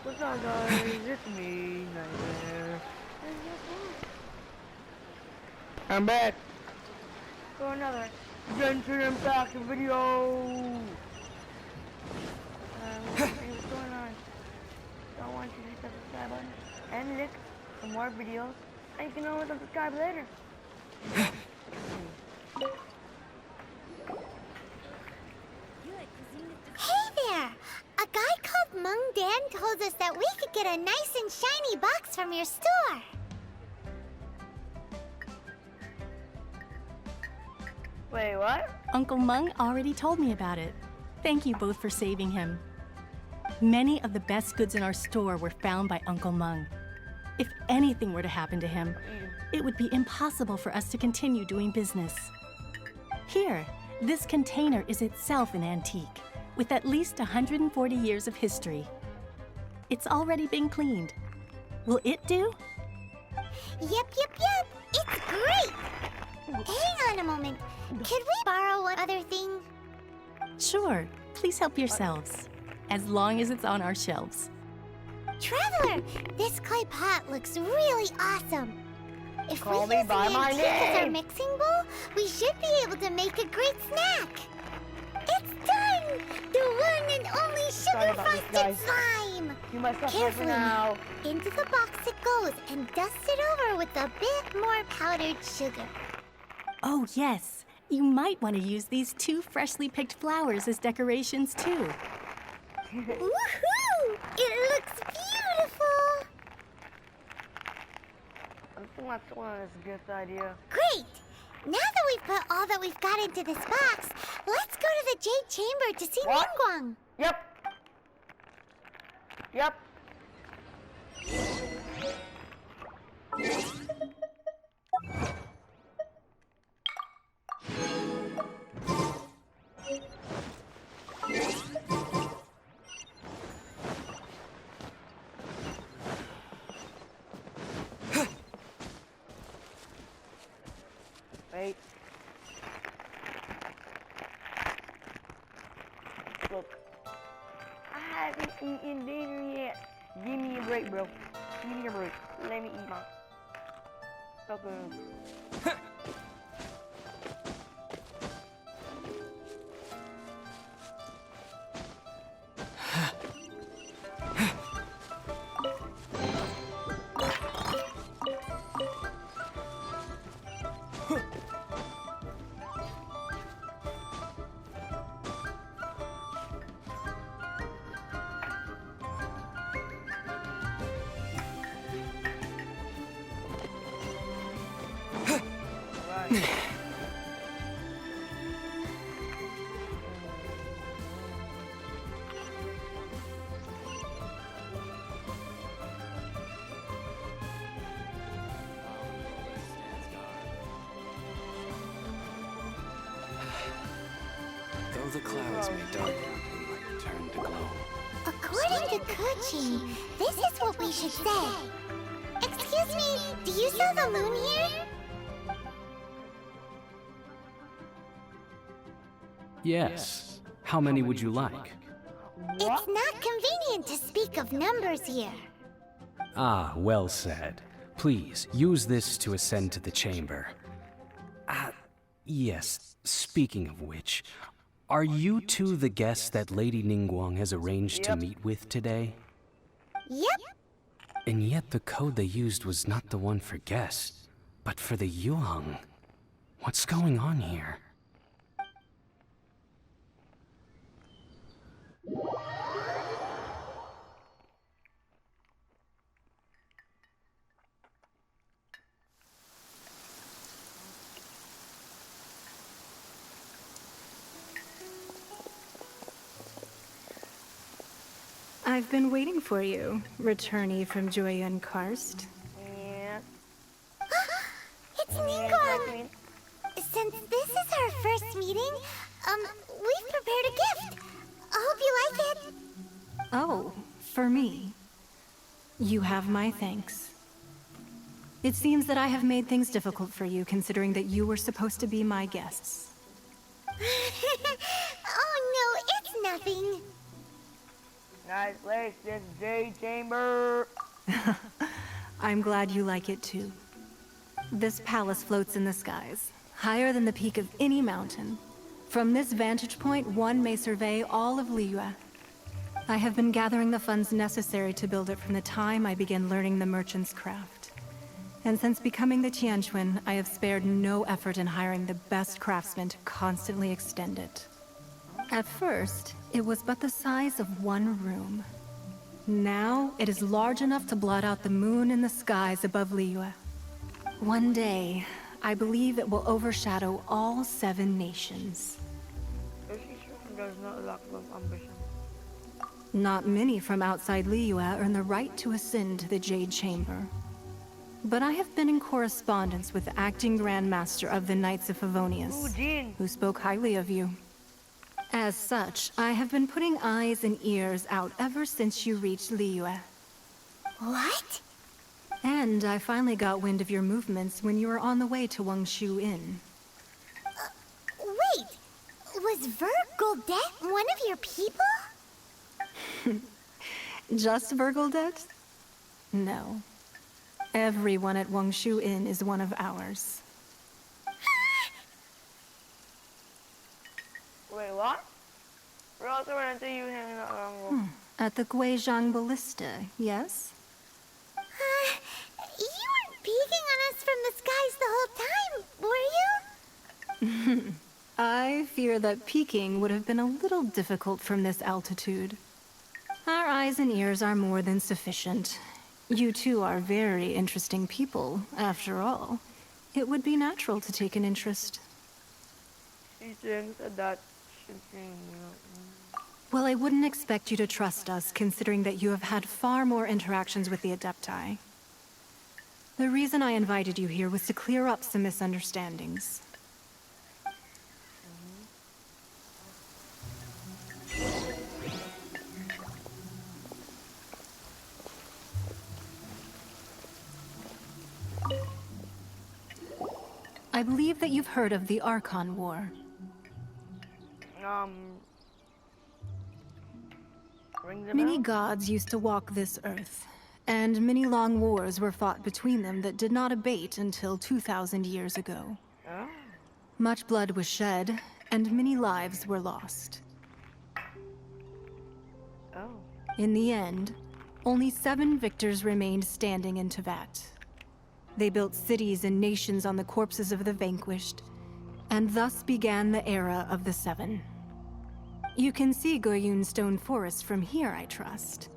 What's up, guys? It's me, Nightmare. I'm back for another Genshin Impact video. Hey, what's going on? Don't want you to hit the subscribe button and look for more videos, and you can always unsubscribe later. Hey there! A guy called Mung Dan told us that we could get a nice and shiny box from your store. Wait, what? Uncle Mung already told me about it. Thank you both for saving him. Many of the best goods in our store were found by Uncle Mung. If anything were to happen to him, it would be impossible for us to continue doing business. Here, this container is itself an antique, with at least 140 years of history. It's already been cleaned. Will it do? Yep. It's great! Hang on a moment. Could we borrow one other thing? Sure, please help yourselves, as long as it's on our shelves. Traveler, this clay pot looks really awesome. If Call we me use by the my antique as our name. mixing bowl, we should be able to make a great snack. It's done! The one and only Sorry sugar about this, frosted guys. slime! You must have for Carefully now. Into the box it goes and dust it over with a bit more powdered sugar. Oh yes, you might want to use these 2 freshly picked flowers as decorations too. Woohoo! It looks beautiful! I think that's one of this good idea. Great! Now that we've put all that we've got into this box, let's go to the Jade Chamber to see What? Ningguang. Yep. Wait. Look. I haven't eaten dinner yet. Give me a break, bro. Give me a break. Let me eat my fucking. Though the clouds may darken, they might return to glow. According to Kuchi, this is what we should say. Excuse me, do you sell the moon here? Yes. How many would you like? It's not convenient to speak of numbers here. Ah, well said. Please, use this to ascend to the chamber. Yes, speaking of which, are you two the guests that Lady Ningguang has arranged to meet with today? Yep. And yet the code they used was not the one for guests, but for the Yuheng. What's going on here? I've been waiting for you, returnee from Joyun Karst. Yeah. It's Ningguang. Since this is our first meeting, we've prepared a gift. I hope you like it. Oh, for me. You have my thanks. It seems that I have made things difficult for you, considering that you were supposed to be my guests. Oh no, it's nothing. Nice place, this J chamber. I'm glad you like it too. This palace floats in the skies, higher than the peak of any mountain. From this vantage point, one may survey all of Liyue. I have been gathering the funds necessary to build it from the time I began learning the merchant's craft. And since becoming the Tianquan, I have spared no effort in hiring the best craftsmen to constantly extend it. At first, it was but the size of one room. Now, it is large enough to blot out the moon in the skies above Liyue. One day, I believe it will overshadow all 7 nations. Is she sure there's not lack of ambition? Not many from outside Liyue earn the right to ascend to the Jade Chamber. But I have been in correspondence with the acting Grand Master of the Knights of Favonius, Ooh, Jean. who spoke highly of you. As such, I have been putting eyes and ears out ever since you reached Liyue. What? And I finally got wind of your movements when you were on the way to Wangshu Inn. Wait, was Vergoldet one of your people? Just Vergoldet? No. Everyone at Wangshu Inn is one of ours. Wait, what? We're also running into you hanging out around. At the Guizhang Ballista, yes? You weren't peeking on us from the skies the whole time, were you? I fear that peeking would have been a little difficult from this altitude. Our eyes and ears are more than sufficient. You two are very interesting people, after all. It would be natural to take an interest. She thinks that she's saying, Well, I wouldn't expect you to trust us, considering that you have had far more interactions with the Adepti. The reason I invited you here was to clear up some misunderstandings. I believe that you've heard of the Archon War. Rings a Many bell? gods used to walk this earth, and many long wars were fought between them that did not abate until 2,000 years ago. Oh. Much blood was shed, and many lives were lost. Oh. In the end, only 7 victors remained standing in Teyvat. They built cities and nations on the corpses of the vanquished, and thus began the era of the 7. You can see Goyun Stone Forest from here, I trust.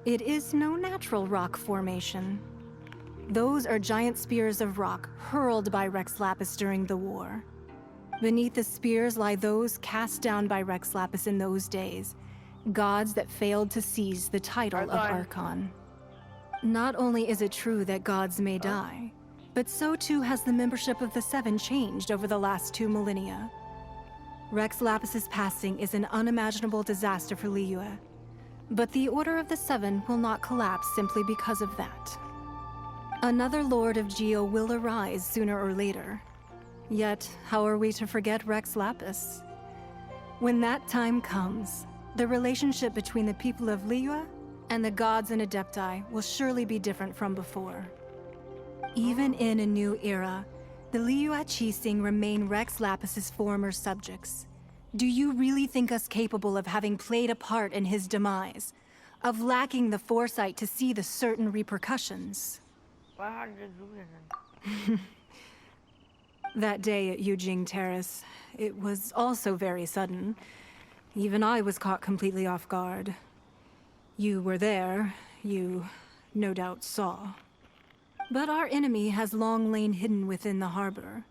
It is no natural rock formation. Those are giant spears of rock hurled by Rex Lapis during the war. Beneath the spears lie those cast down by Rex Lapis in those days, gods that failed to seize the title of Archon. Not only is it true that gods may die, but so too has the membership of the 7 changed over the last 2 millennia. Rex Lapis's passing is an unimaginable disaster for Liyue, but the Order of the 7 will not collapse simply because of that. Another Lord of Geo will arise sooner or later. Yet, how are we to forget Rex Lapis? When that time comes, the relationship between the people of Liyue and the gods and Adepti will surely be different from before. Even in a new era, the Liyue Qixing remain Rex Lapis's former subjects. Do you really think us capable of having played a part in his demise? Of lacking the foresight to see the certain repercussions? Why how did you do this? That day at Yujing Terrace, it was also very sudden. Even I was caught completely off guard. You were there, you no doubt saw. But our enemy has long lain hidden within the harbor.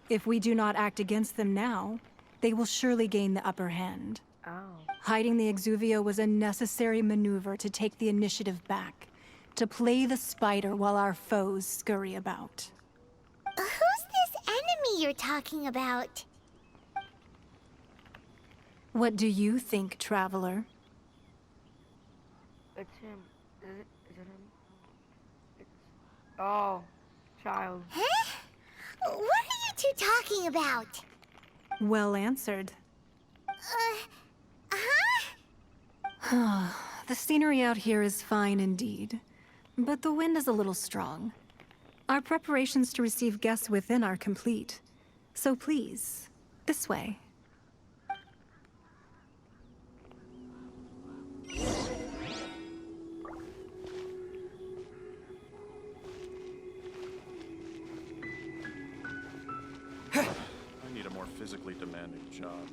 If we do not act against them now, they will surely gain the upper hand. Oh. Hiding the Exuvio was a necessary maneuver to take the initiative back, to play the spider while our foes scurry about. Who's this enemy you're talking about? What do you think, traveler? It's him. Is it him? It's... Oh, child. Huh? What are you two talking about? Well answered. Huh? The scenery out here is fine indeed, but the wind is a little strong. Our preparations to receive guests within are complete. So please, this way. I need a more physically demanding job.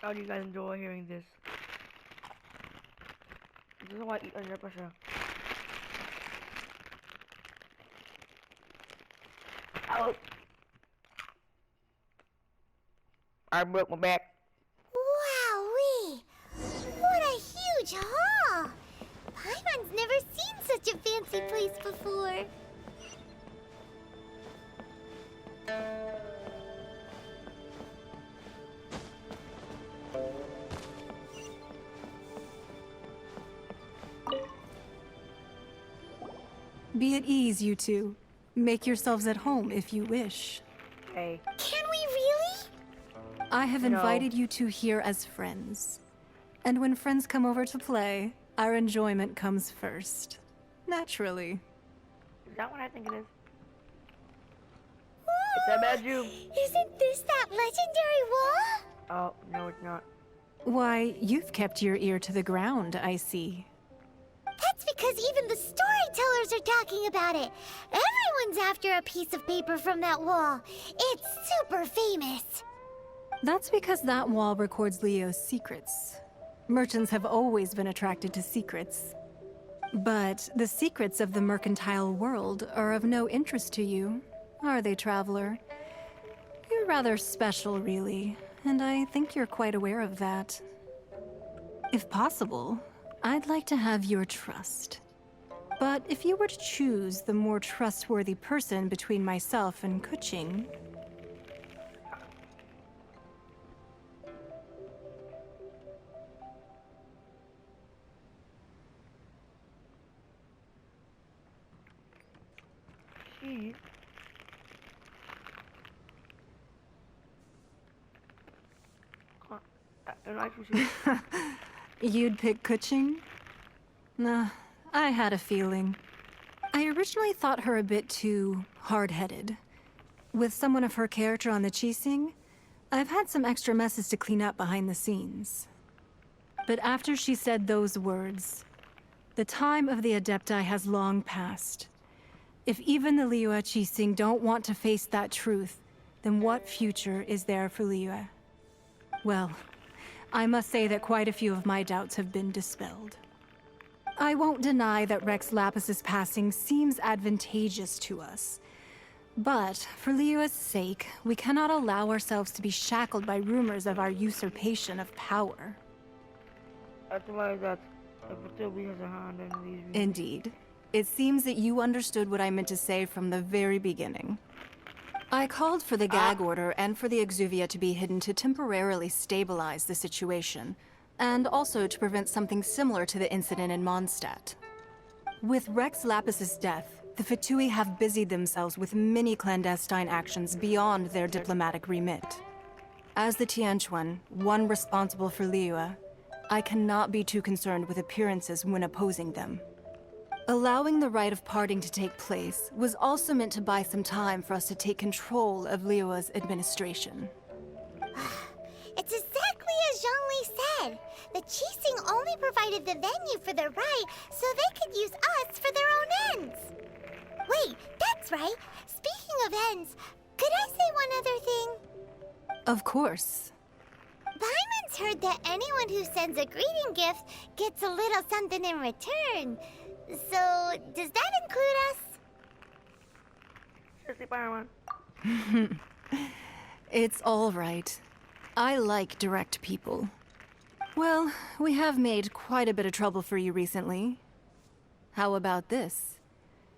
How do you guys enjoy hearing this? This is why I eat under pressure. Ouch! I broke my back. Wowee! What a huge hall! Paimon's never seen such a fancy place before. Be at ease, you two. Make yourselves at home if you wish. Hey. Can we really? I have invited you two here as friends. And when friends come over to play, our enjoyment comes first. Naturally. Is that what I think it is? It's that bad, Jew. Isn't this that legendary wall? Oh, no, it's not. Why, you've kept your ear to the ground, I see. That's because even the storytellers are talking about it. Everyone's after a piece of paper from that wall. It's super famous. That's because that wall records Leo's secrets. Merchants have always been attracted to secrets. But the secrets of the mercantile world are of no interest to you, are they, traveler? You're rather special, really, and I think you're quite aware of that. If possible, I'd like to have your trust. But if you were to choose the more trustworthy person between myself and Kuching... She... You'd pick Kuching? Nah, I had a feeling. I originally thought her a bit too hard-headed. With someone of her character on the Qixing, I've had some extra messes to clean up behind the scenes. But after she said those words, the time of the Adepti has long passed. If even the Liyue Qixing don't want to face that truth, then what future is there for Liyue? Well, I must say that quite a few of my doubts have been dispelled. I won't deny that Rex Lapis's passing seems advantageous to us. But for Liyue's sake, we cannot allow ourselves to be shackled by rumors of our usurpation of power. That's why that Fatui has a hand in these... Indeed. It seems that you understood what I meant to say from the very beginning. I called for the gag order and for the exuvia to be hidden to temporarily stabilize the situation, and also to prevent something similar to the incident in Mondstadt. With Rex Lapis's death, the Fatui have busied themselves with many clandestine actions beyond their diplomatic remit. As the Tianquan, one responsible for Liyue, I cannot be too concerned with appearances when opposing them. Allowing the rite of parting to take place was also meant to buy some time for us to take control of Liyue's administration. It's exactly as Zhongli said. The Qixing only provided the venue for the rite so they could use us for their own ends. Wait, that's right. Speaking of ends, could I say one other thing? Of course. Paimon's heard that anyone who sends a greeting gift gets a little something in return. So, does that include us? Seriously, Paimon. It's all right. I like direct people. Well, we have made quite a bit of trouble for you recently. How about this?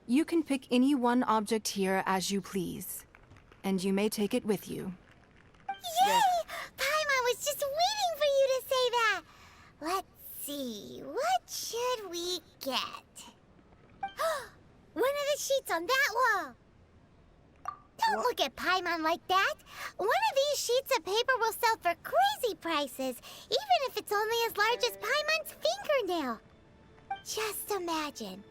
You can pick any one object here as you please, and you may take it with you. Yay! Paimon was just waiting for you to say that. Let's see, what should we get? One of the sheets on that wall. Don't look at Paimon like that. One of these sheets of paper will sell for crazy prices, even if it's only as large as Paimon's fingernail. Just imagine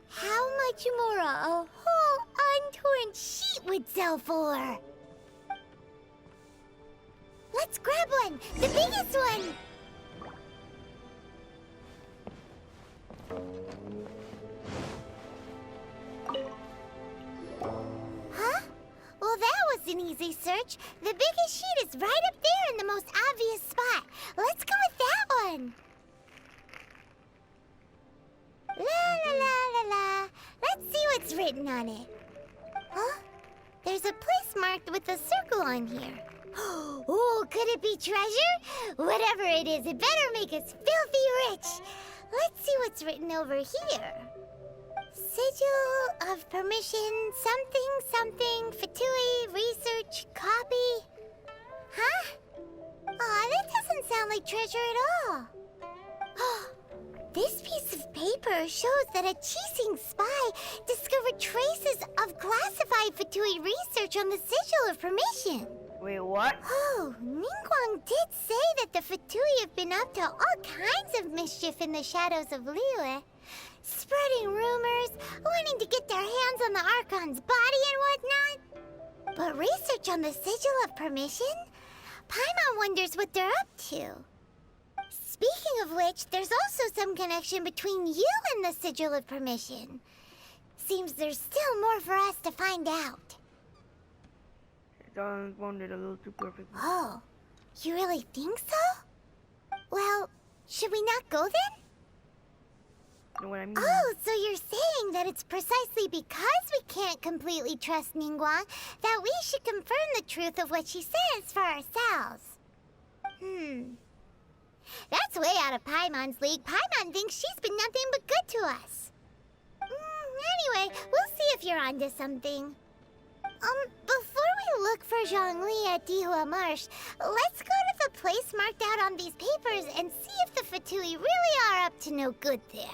how much more a whole untorn sheet would sell for. Let's grab one, the biggest one. Huh? Well, that was an easy search. The biggest sheet is right up there in the most obvious spot. Let's go with that one. La la la la la. Let's see what's written on it. Huh? There's a place marked with a circle on here. Oh, could it be treasure? Whatever it is, it better make us filthy rich. Let's see what's written over here. Sigil of permission, something, Fatui, research, copy. Huh? Aw, that doesn't sound like treasure at all. This piece of paper shows that a Qixing spy discovered traces of classified Fatui research on the Sigil of permission. Wait, what? Oh, Ningguang did say that the Fatui have been up to all kinds of mischief in the shadows of Liyue. Spreading rumors, wanting to get their hands on the Archon's body and whatnot. But research on the Sigil of permission? Paimon wonders what they're up to. Speaking of which, there's also some connection between you and the Sigil of permission. Seems there's still more for us to find out. It all unfolded a little too perfectly. Oh, you really think so? Well, should we not go then? You know what I mean? Oh, so you're saying that it's precisely because we can't completely trust Ningguang that we should confirm the truth of what she says for ourselves. That's way out of Paimon's league. Paimon thinks she's been nothing but good to us. Anyway, we'll see if you're onto something. Before we look for Zhongli at Dihua Marsh, let's go to the place marked out on these papers and see if the Fatui really are up to no good there.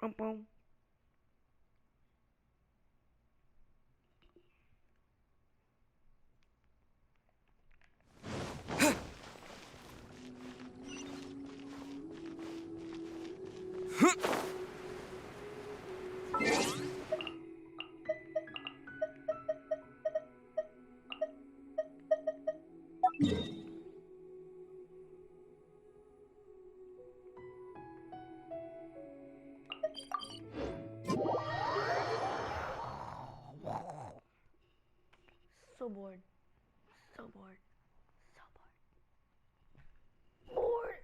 Boom, boom. So bored. So bored. So bored. Bored.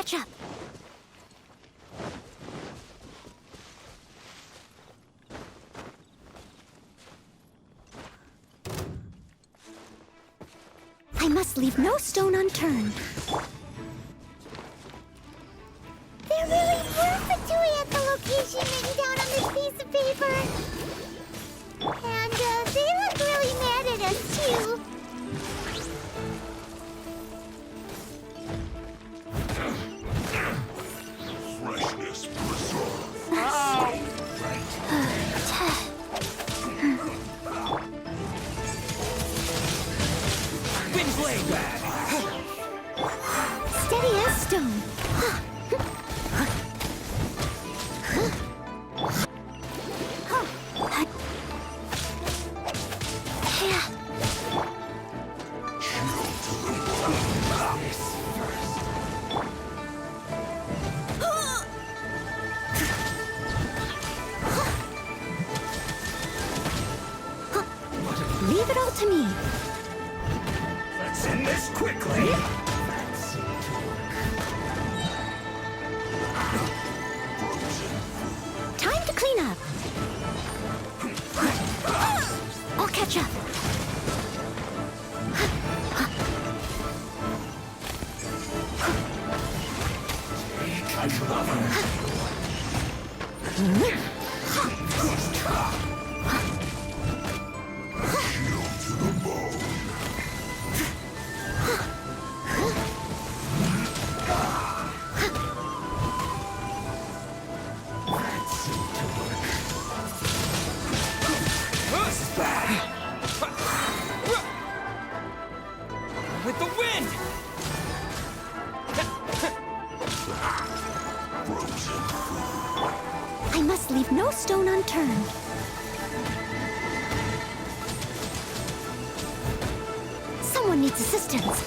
catch up. I must leave no stone unturned. There really were Fatui at the location written down on this piece of paper. And they look really mad at us, too. Freshness preserved. Wind blade back! Steady as stone. Leave it all to me. Let's end this quickly. Time to clean up. I'll catch up. With the wind! I must leave no stone unturned. Someone needs assistance.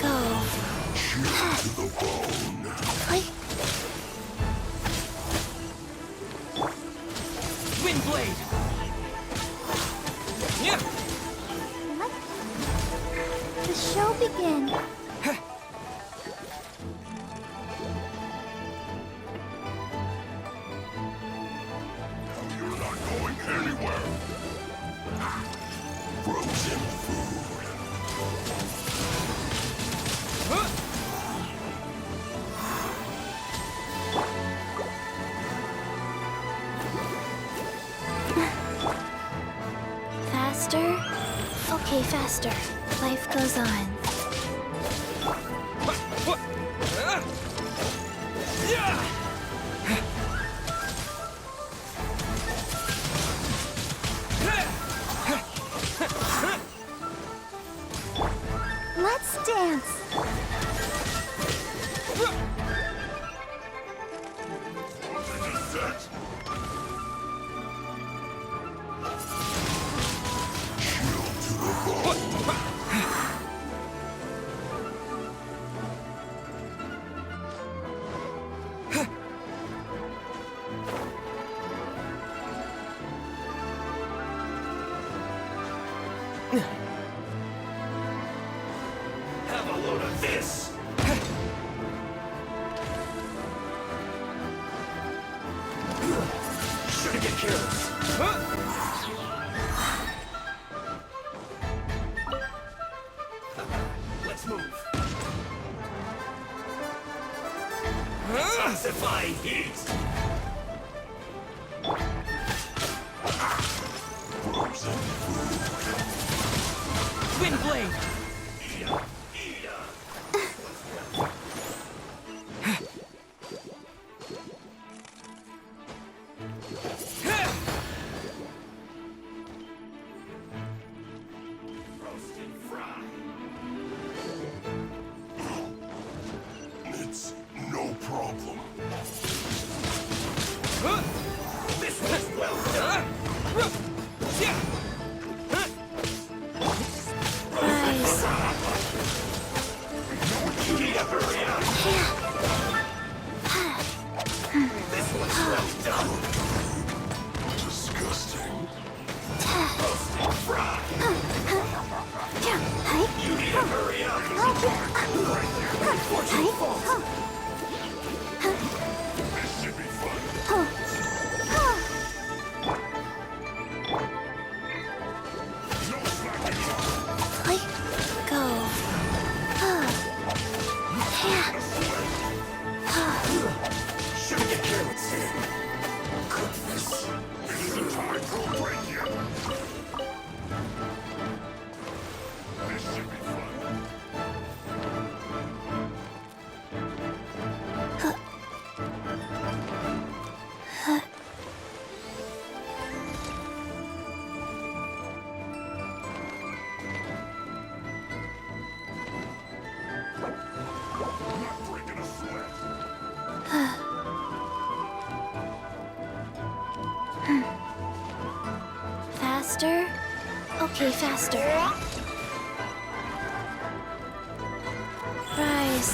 Go. To the bone. Wind blade! Yeah! Let the show begin. You're not going anywhere. Frozen food. Faster? Okay, faster. Life goes on. Let's dance. Set. Shield to the bone. Have a load of this. Shouldn't get killed. Let's move. Intensify heat. Frozen food. Wind blade! Roasted fry. It's no problem. This was well done. Hurry up. This was well done. Disgusting. Roasted Unfortunate fault. This should be fun. No slacking off. Like, go. Shouldn't get careless, Sam. Goodness. It isn't time for a break yet. This should be fun. Not breaking a sweat. Faster? Okay, faster. Rise.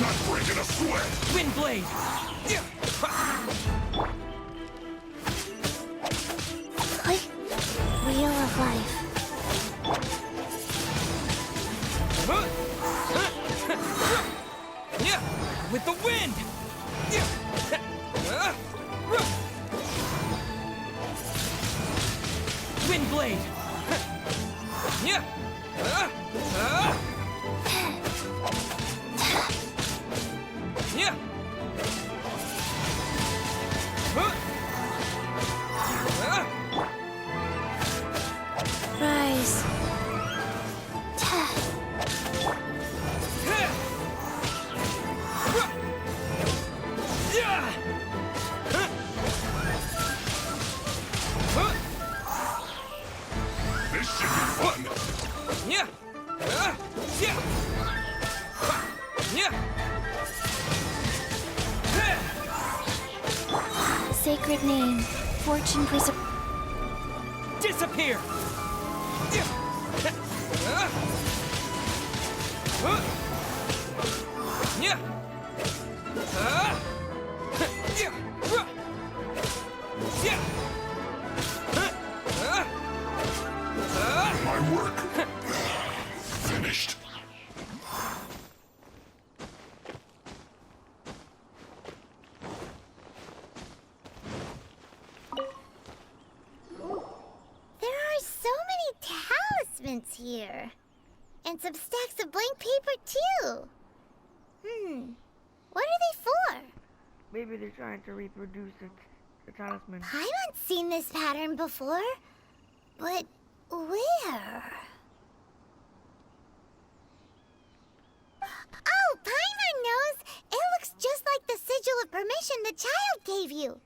Not breaking a sweat. Wind blade. Like, wheel of life. Yeah, with the wind. Wind blade. Yeah. Yeah. Rise. This should be fun. Yeah. Yeah. Yeah. Sacred name. Fortune preserve. Disappear. Yeah. My work. Finished. There are so many talismans here. And some stacks of blank paper, too. What are they for? Maybe they're trying to reproduce the talisman. Paimon's seen this pattern before. But where? Oh, Paimon knows! It looks just like the sigil of permission the child gave you.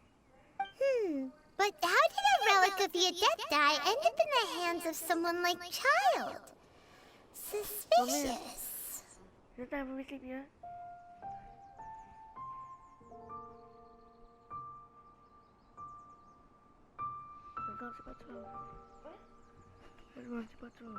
But how did a relic of the Adepti end up in the hands of someone like Child? Suspicious. Is it time for me to sleep yet? We're going to sleep at 12. What? We're going to sleep at 12.